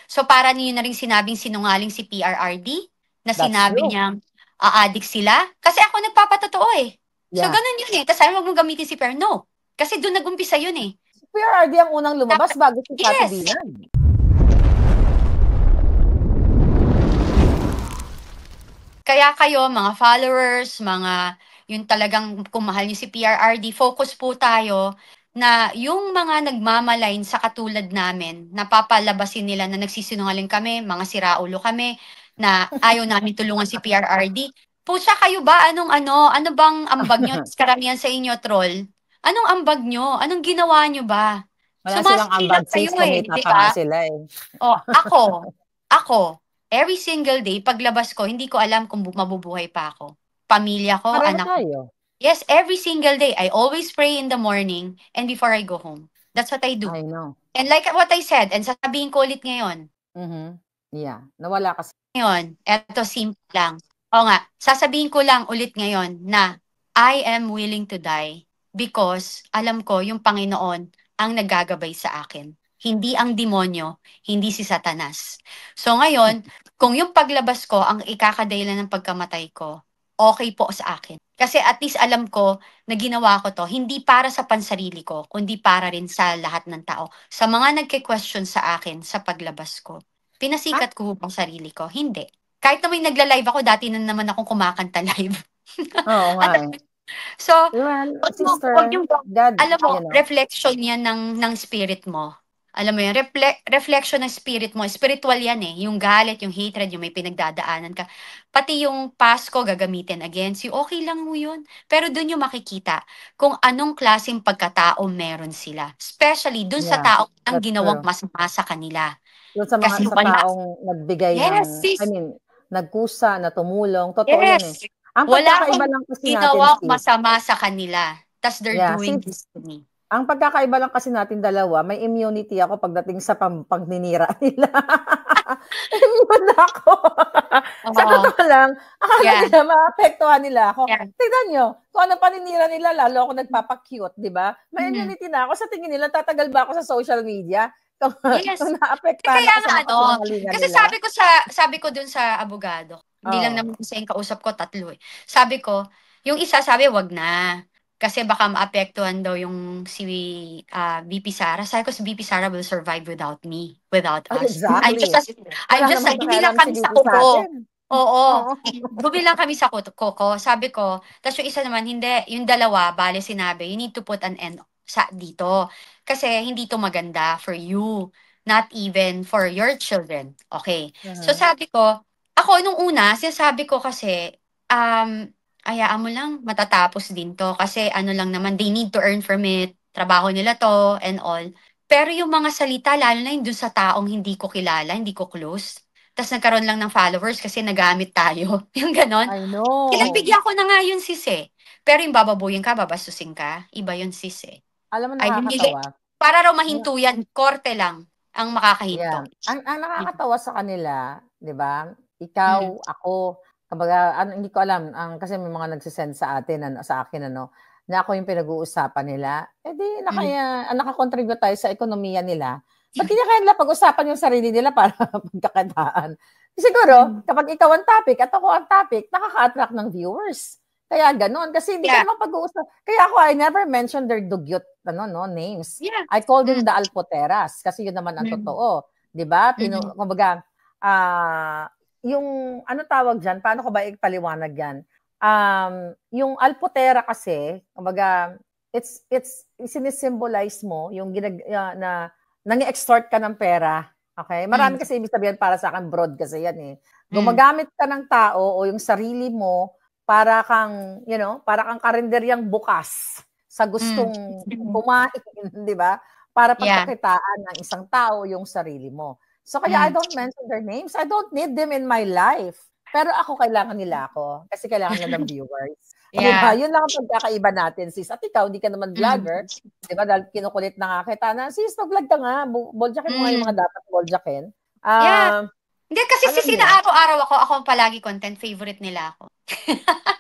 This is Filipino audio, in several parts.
So, para niyo na rin sinabing sinungaling si PRRD na That's sinabi true. niyang a-addict sila? Kasi ako nagpapatotoo eh. So, Yeah. ganun yun eh. Tapos sabi mo gamitin si Per. No. Kasi doon nag-umpisa yun eh. Si PRRD ang unang lumabas bago si Cathy Yes. Binan. Kaya kayo, mga followers, yung talagang kung mahal niyo si PRRD, focus po tayo na yung mga nagmamalain sa katulad namin, napapalabasin nila na nagsisinungaling kami, mga siraulo kami, na ayaw namin tulungan si PRRD. Pusa kayo ba? Ano bang ambag nyo? Karamihan sa inyo, troll. Anong ambag nyo? Anong ginawa nyo ba? Wala silang Sumasali lang ambag kayo sis, eh, kumita di pa nga ba? sila eh. O, ako, every single day, paglabas ko, hindi ko alam kung mabubuhay pa ako. Pamilya ko, Pareho anak ko. tayo. Yes, every single day. I always pray in the morning and before I go home. That's what I do. I know. And like what I said, and sasabihin ko ulit ngayon, Mhm. Yeah, nawala kasi. eto simple lang. O nga, sasabihin ko lang ulit ngayon na I am willing to die because alam ko yung Panginoon ang naggagabay sa akin. Hindi ang demonyo, hindi si Satanas. So ngayon, kung yung paglabas ko ang ikakadailan ng pagkamatay ko, okay po sa akin. Kasi at least alam ko na ginawa ko to, hindi para sa pansarili ko, kundi para rin sa lahat ng tao. Sa mga nagke-question sa akin sa paglabas ko, Ah, pinasikat ko ang sarili ko? Hindi. Kahit na may nagla-live ako, dati na naman akong kumakanta live. oo nga At eh. so, Well, wag sister, yung, God, alam mo, you know, reflection yan ng spirit mo. Alam mo yun, reflection ng spirit mo. Spiritual yan eh. Yung galit, yung hatred, yung may pinagdadaanan ka. Pati yung past ko gagamitin against you. Okay lang mo yun. Pero dun yung makikita kung anong klaseng pagkatao meron sila. Especially dun sa yeah, tao ang that's ginawang true. masama sa kanila. Doon sa mga Kasi sa wala. taong nagbigay Yes, ng I sis. mean, nagkusa, na tumulong, totoo 'yan, eh. Yes. Ang Wala pagkakaiba akong lang kasi natin ginawang sis, masama sa kanila. Tas they're yeah, doing sis, this to me. ang pagkakaiba lang kasi natin dalawa, may immunity ako pagdating sa pagninira nila. Immune ako. Sa Oo. totoo lang, akala Yeah. nila maapektuhan nila ako. Yeah. Tignan niyo, kung anong paninira nila, lalo ako nagpapa-cute, 'di ba? May Mhm. immunity na ako. Sa tingin nila, tatagal ba ako sa social media kung Yes. kung naapektuhan Kaya ako sa nga mga kasinungalingan kasi nila? sabi ko dun sa abogado, hindi lang Oh. naman isa yung kausap ko, 3 eh. Sabi ko, yung isa sabi wag na. Kasi baka maapektuhan daw yung si VP Sara. Sabi ko si VP Sara will survive without me, without Ay, us. exactly. I'm Wala just namang hindi lang pakialam si kami sa VP sa kuko. atin. Oo, Oo. bumili lang kami sa kuko. Sabi ko, tas yung isa naman hindi, yung dalawa bale sinabi, you need to put an end sa dito. Kasi hindi 'to maganda for you. Not even for your children. Okay. So Mhm. sabi ko, ako nung una, sinasabi ko kasi, um, hayaan mo lang, matatapos din 'to. Kasi ano lang naman, they need to earn from it. Trabaho nila 'to and all. Pero yung mga salita, lalo na yung dun sa taong hindi ko kilala, hindi ko close, tas nagkaroon lang ng followers kasi nagamit tayo, yung gano'n. I know. Pinagbigyan ko na nga yun sis eh. Pero yung bababuyin ka, babastusin ka, iba yun sis eh. Alam mo Ay, hindi. nakakatawa? Para raw Na mahinto yan, korte lang ang yeah. makakahinto. Ang Mm. nakakatawa sa kanila, 'di ba? Mm. Ikaw, ako, kumbaga ano, hindi ko alam, kasi may mga nagse-send sa atin ano, sa akin ano, na ako yung pinag-uusapan nila. Eh di na Mm. kaya naka-contribute tayo sa ekonomiya nila. Ba't di na kaya nila pag-usapan yung sarili nila para pagkakakitaan? Siguro, Mm. kapag ikaw ang topic at ako ang topic, nakaka-attract ng viewers. Kaya gano'n. Kasi hindi ka Yeah. naman pag-uusap. Kaya ako, I never mentioned their dugyot ano, no, names. Yeah. I call them Mm. the alpoteras kasi yun naman ang Mm. totoo. 'Di ba? Mm. Kumbaga, yung ano tawag diyan, paano ko ba ipaliwanag 'yan? Yung alpotera kasi, kumbaga, it's sinisimbolize mo yung na nangi-extort ka ng pera. Okay? Mm. Marami kasi ibig sabihin para sa akin, broad kasi yan eh. Mm. Gumagamit ka ng tao o yung sarili mo para kang, para kang karinderyang bukas sa Mm. gustong kumain, 'di ba? Para Yeah. pagkakitaan ng isang tao yung sarili mo. So kaya I Mm. don't mention their names. I don't need them in my life. Pero ako, kailangan nila ako kasi kailangan nila ng viewers. 'Di ba? Yeah. Yun lang ang pagkakaiba natin, sis. At ikaw, hindi ka naman Mm. vlogger, 'di ba? Dahil kinukulit na nga kita na, sis, mag-vlog ka nga. Boljakin mo nga yung Mm. mga dapat boljakin. Yeah. Hindi kasi Alam sisi mo, na araw-araw ako ang palagi content, favorite nila ako.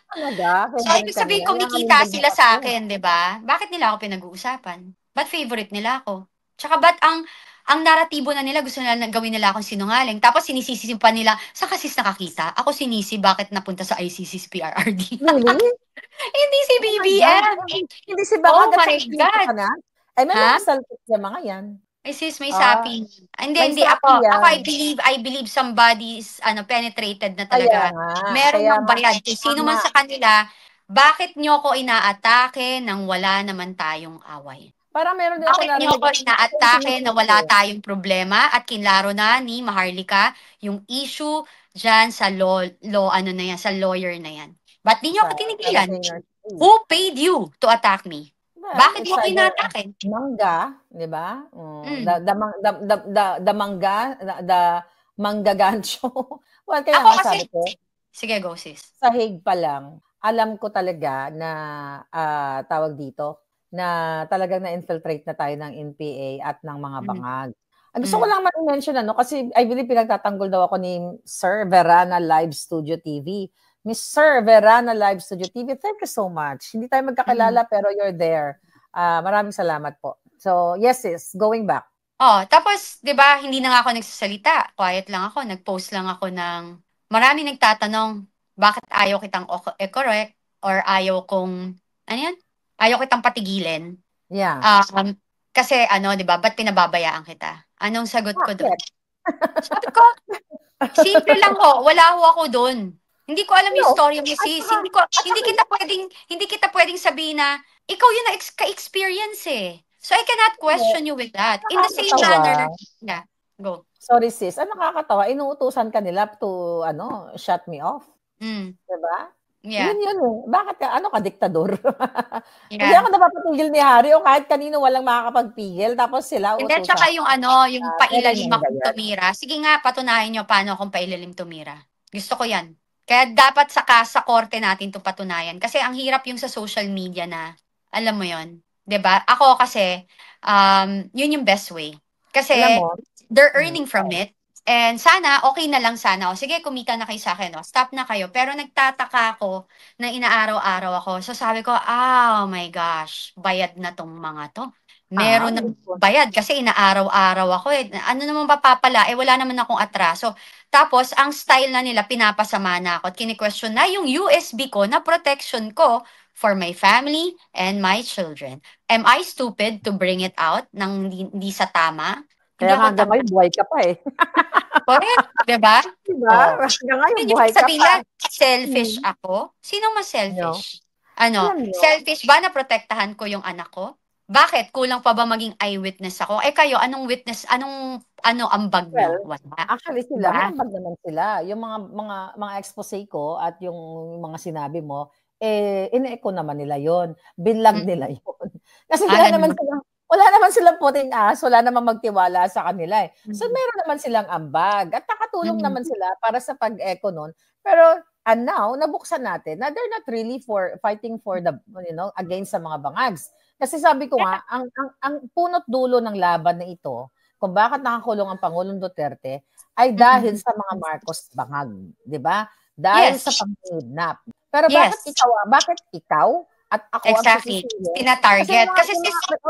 talaga, So, favorite ibig ka nila. sabihin kumikita Nangalindol mo sila kasi. sa akin, 'di ba? Bakit nila ako pinag-uusapan? Ba't favorite nila ako? Tsaka ba't ang ang naratibo na nila, gusto nila gawin nila akong sinungaling. Tapos sinisisi pa nila, sa kasis nakakita? Ako sinisi, bakit napunta sa ICC's PRRD? Really? Hindi si Oh my God. BBM. Hindi si Oh Bangag at my saka sinisi God. ka na? Ay, may Ha? mga salpit sa mga yan. Ay sis, may Ah, sapi. Hindi, may hindi. sapi Ako, yan. I believe somebody's, penetrated na Kaya talaga. nga. Meron Kaya ng nga. bayad. Kung sino man Tama. sa kanila, bakit nyo ko inaatake nang wala naman tayong away? Parang meron din ako Bakit niyo narinig. ko Ako yung inaatake na sinusuot wala eh. tayong problema at kinlaro na ni Maharlika yung issue dyan sa law ano na yan, sa lawyer na yan. Ba't di niyo Sa ako tinigilan? senior citizen. Who paid you to attack me? Well, Bakit it's mo ko either inaatake? mangga, di ba? Mm. The mangga, the manggagancho. Well, kaya Ako nga kasi, sabi ko, sige go sis. sahig pa lang, alam ko talaga na tawag dito, na talagang na-infiltrate na tayo ng NPA at ng mga Mm. bangag. Ang gusto ko Mm. lang ma-mention kasi I believe pinagtatanggol daw ako ni Sir Verana Live Studio TV. Miss Sir Verana Live Studio TV, thank you so much. Hindi tayo magkakilala pero you're there. Maraming salamat po. So, yes sis, going back. Oh, tapos 'di ba, hindi na nga ako nagsasalita. Quiet lang ako, nag-post lang ako ng maraming nagtatanong, bakit ayaw kitang correct or ayaw kong ano 'yan? Ayaw kitang patigilin. Yeah. Kasi ano, 'di ba, ba't pinababayaan kita? Anong sagot ko doon? Bakit? Sabi ko, simple lang ho, wala ho ako doon. Hindi ko alam yung No. story mo At sis. saka, Hindi kita pwedeng sabihin na ikaw yung ka-experience eh. So I cannot question you with that. In the same manner, nakakatawa. yeah, go. Sorry sis, nakakatawa. Inuutusan ka nila to, shut me off. Mm, Diba? yeah, Yun eh. Bakit ka diktador? Hindi yeah. ako napapatigil ni Harry o kahit kanino walang makakapagpigil tapos sila And then, utusan. tsaka yung Pero pailalim mangga akong yan. tumira. Sige nga, patunayan nyo paano akong pailalim tumira. Gusto ko yan. Kaya dapat sa korte natin to patunayan. Kasi ang hirap yung sa social media na, alam mo yon, 'di ba? Ako kasi, yun yung best way. Kasi, Alam mo, they're earning from it. And sana, okay na lang sana. O sige, kumita na kayo sa akin. O, stop na kayo. Pero nagtataka ako na inaaraw-araw ako. So sabi ko, oh my gosh, bayad na tong mga to. Meron ng bayad kasi inaaraw-araw ako eh. Ano naman papapala? Wala naman akong atraso. Tapos, ang style na nila, pinapasama na ako at kini-question na yung USB ko na protection ko for my family and my children. Am I stupid to bring it out nang hindi sa tama? Hindi kaya ako nga hanggang tama. ngayon buhay ka pa eh. Correct, diba? Diba? Oh. Hanggang ngayon Yun yung buhay ka sabihin pa. na, selfish ako? Sino mas No? selfish? Ano, Alam nyo, selfish ba na protektahan ko yung anak ko? Bakit? Kulang pa ba maging eyewitness ako? Kayo, anong witness, ano ambag nyo? well, Wala. actually sila, may Diba? ambag naman sila. Yung mga expose ko at yung mga sinabi mo, ine-echo naman nila yon, binlag Mm. nila yon. Kasi Ganun. wala naman silang puting as, wala naman magtiwala sa kanila eh. So Mm. meron naman silang ambag at nakatulong Mm. naman sila para sa pag-echo nun. Pero and now, nabuksan natin na they're not really fighting for the, against sa mga bangags. Kasi sabi ko nga, ang punot dulo ng laban na ito, kung bakit nakakulong ang Pangulong Duterte, ay dahil sa mga Marcos bangag, 'di ba? Dahil Yes. sa pang-kidnap. Pero Yes. bakit ikaw at ako Exactly. ang sisisihin? Tina-target. Kasi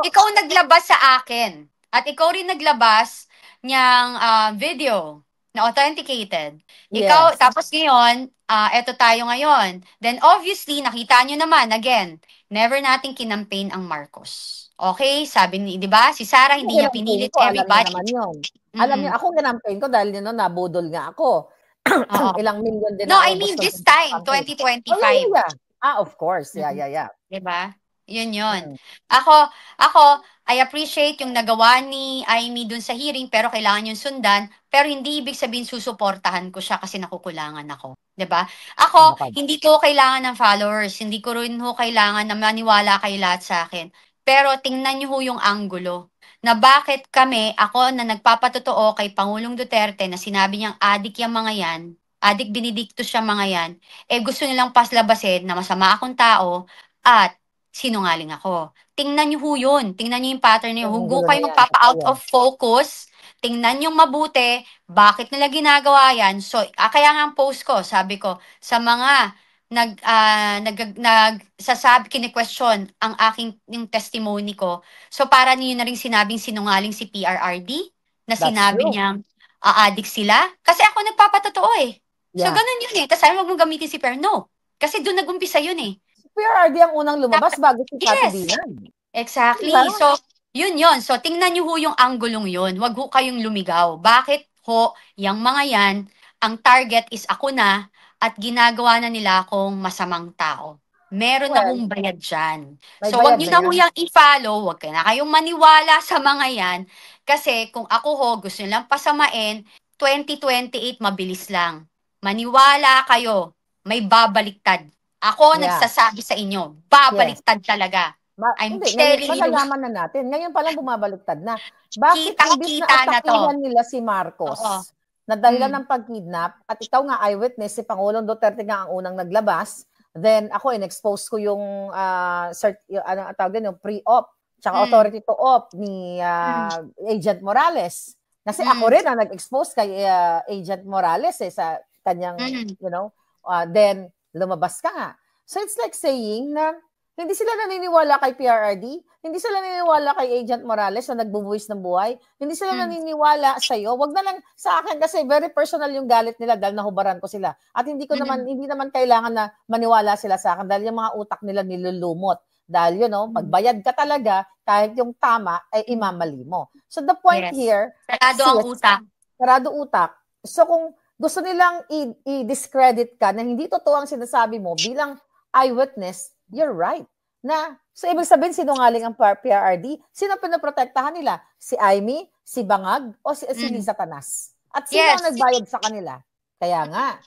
ikaw naglabas sa akin. At ikaw rin naglabas niyang video na authenticated. Ikaw, Yes. tapos ngayon, eto tayo ngayon. Then obviously, nakita nyo naman, again, never nating kinampaign ang Marcos. Okay? Sabi ni, di ba? Si Sarah, hindi niya pinilit ko, everybody. Alam niya naman yun. Alam niyo, ako ginampaign ko dahil nabudol nga ako. Oo. Ilang milyon din No, na I mean this time, 2025. yeah. Of course. Yeah. Diba? Yun. Mm. Ako, I appreciate yung nagawa ni Amy dun sa hearing, pero kailangan yung sundan. Pero hindi ibig sabihin susuportahan ko siya kasi nakukulangan ako. 'Di ba? Ako, hindi ko kailangan ng followers. Hindi ko rin ho kailangan na maniwala kayo lahat sa akin. Pero tingnan niyo ho yung anggulo na bakit ako na nagpapatotoo kay Pangulong Duterte na sinabi niyang adik yung mga yan, adik binidikto siya mga yan, gusto nilang paslabasin na masama akong tao at sinungaling ako. Tingnan niyo ho yun. Tingnan niyo yung pattern niyo. Huwag kayo magpapa-out of focus. Tingnan niyo mabuti. Bakit nila ginagawa yan? So, kaya nga ang post ko, sabi ko, sa mga kini-question ang aking yung testimony ko. So, para niyo na rin sinabing sinungaling si PRRD? na That's sinabi true. niyang a-addict sila? Kasi ako nagpapatotoo eh. So, Yeah. ganun yun eh. Tapos sabi, wag mong gamitin si Per. No. Kasi doon nag-umpisa yun eh. Si PRRD ang unang lumabas bago si Cathy Yes. Binan. Diba? Exactly. So, yun yun. So, tingnan nyo ho yung anggulong yun. Wag ho kayong lumigaw. Bakit ho, yung mga yan, ang target is ako na at ginagawa na nila akong masamang tao. Meron na Well, hong bayad dyan. may So, wag bayad nyo na na ho yan. yung i-follow. Wag na kayong maniwala sa mga yan. Kasi kung ako ho, gusto nyo lang pasamain, 2028, mabilis lang. Maniwala kayo. May babaliktad. Ako Yeah. nagsasabi sa inyo, Yes. babaliktad talaga. I'm Hindi, telling you, malalaman na natin. Ngayon pa lang bumabaliktad na. Bakit imbis na kita na to. atakihan nila si Oo. Marcos na dahilan ng pag-kidnap, at ikaw nga eyewitness, si Pangulong Duterte nga ang unang naglabas, then ako in-expose ko yung, ano tawag yun, yung pre-op, tsaka authority to op ni Agent Morales. Kasi ako rin ang nag-expose kay Agent Morales sa kanyang, then lumabas ka nga. So it's like saying na hindi sila naniniwala kay PRRD, hindi sila naniniwala kay Agent Morales na nagbubuwis ng buhay, hindi sila naniniwala sa iyo. Wag na lang sa akin kasi very personal yung galit nila dahil nahubaran ko sila. At hindi naman kailangan na maniwala sila sa akin dahil yung mga utak nila nilulumot. Dahil pagbayad ka talaga, kahit yung tama ay imamali mo. So the point here, sarado ang utak. Sarado utak. So kung gusto nilang i-discredit ka na hindi totoo ang sinasabi mo bilang eyewitness, you're right. So ibig sabihin, sinungaling ang PRRD? Sino pinaprotektahan nila? Si Aimee, si Bangag, o si Lisa Tanas? At sino ang nagbayad sa kanila? Kaya nga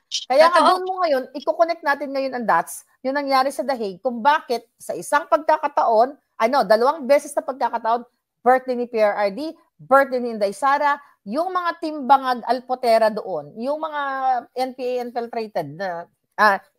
doon mo ngayon, i-connect natin ngayon ang dots, yung nangyari sa The Hague, kung bakit sa isang pagkakataon, dalawang beses na pagkakataon, birthday ni PRRD, birthday ni Inday Sara, yung mga team Bangag Alpotera doon, yung mga NPA infiltrated na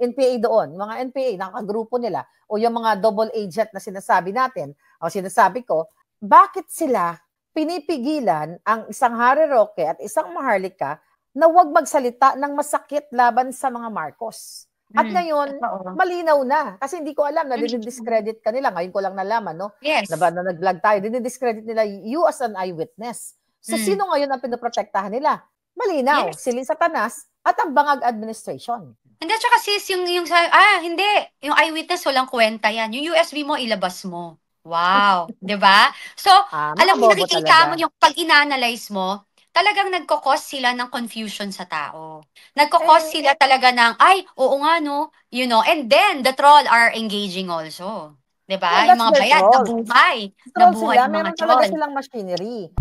NPA doon, mga NPA, nakagrupo nila, o yung mga double agent na sinasabi natin, o sinasabi ko, bakit sila pinipigilan ang isang Harry Roque at isang Maharlika na huwag magsalita ng masakit laban sa mga Marcos? At ngayon, malinaw na. Kasi hindi ko alam na dinidiscredit ka nila. Ngayon ko lang nalaman, no? Yes. Na nag-vlog tayo, dinidiscredit nila you as an eyewitness. So, sino ngayon ang pinoprotektahan nila? Malinaw, si Lisa Tanas at ang Bangag Administration. Hindi, tsaka sis, hindi. Yung eyewitness, walang kwenta yan. Yung USB mo, ilabas mo. Wow. Diba? So, alam mo, nakikita mo yung pag ina-analyze mo, talagang nagkakos sila ng confusion sa tao. Nagkakos sila talaga ng, oo nga, no? And then, the troll are engaging also. Diba? Yung mga bayad, nabuhay. Troll sila, meron talaga silang machinery.